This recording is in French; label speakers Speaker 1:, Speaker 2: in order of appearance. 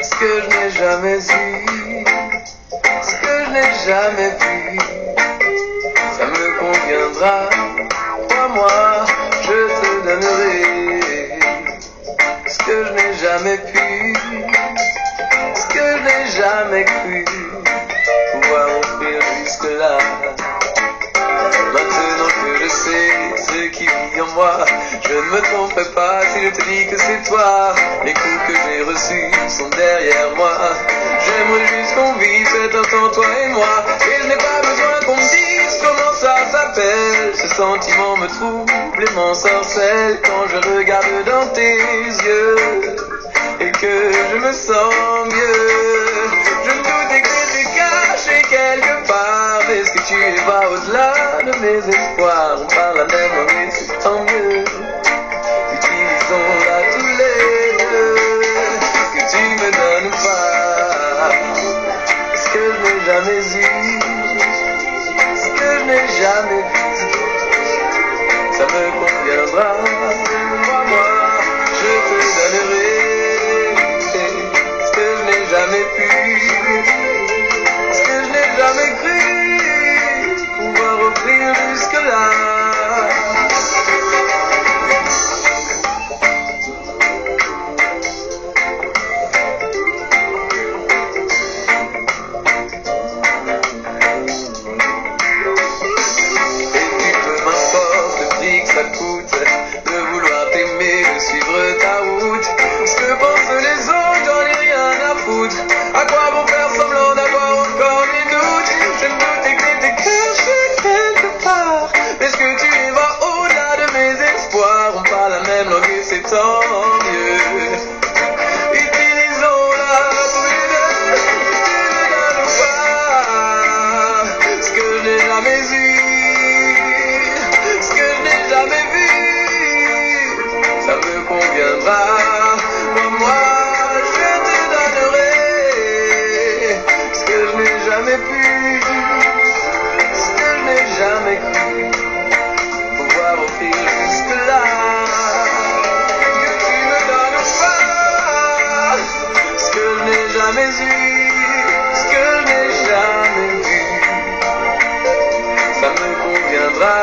Speaker 1: Ce que je n'ai jamais eu, ce que je n'ai jamais vu, ça me conviendra. Crois-moi, je te donnerai ce que je n'ai jamais pu, ce que je n'ai jamais cru pouvoir offrir jusque-là. Maintenant que je sais ce qui vit en moi, je ne me tromperai pas si je te dis que c'est toi. Les coups que j'ai reçus sont derrière moi. J'aimerais juste qu'on vive cet instant, toi et moi. Et je n'ai pas besoin qu'on me dise comment ça s'appelle. Ce sentiment me trouble et m'ensorcelle quand je regarde dans tes yeux et que je me sens mieux. Je me doutais que t'étais caché quelque part. Est-ce que tu vas au-delà de mes espoirs? On parle la même langue et c'est tant mieux. Utilisons-la tous les deux. Ce que tu me donnes pas, ce que je n'ai jamais eu, ce que je n'ai jamais vu, ça me conviendra. Moi, je te donnerai ce que je n'ai jamais pu, ce que je n'ai jamais cru pouvoir offrir jusque-là. Ça coûte de vouloir t'aimer, de suivre ta route. Ce que pensent les autres, j'en ai rien à foutre. À quoi bon faire semblant d'avoir encore des doutes? Je me doutais que t'étais caché quelque part. Mais est-ce que tu vas au-delà de mes espoirs? On parle la même langue et c'est tant mieux. Utilisons-la tous les deux. Tu me donnes pas ce que je n'ai jamais eu, jamais vu, ça me conviendra. Moi, je te donnerai ce que je n'ai jamais pu, ce que je n'ai jamais cru pouvoir offrir jusque-là. Que tu me donnes pas ce que je n'ai jamais eu, ce que je n'ai jamais vu, ça me conviendra.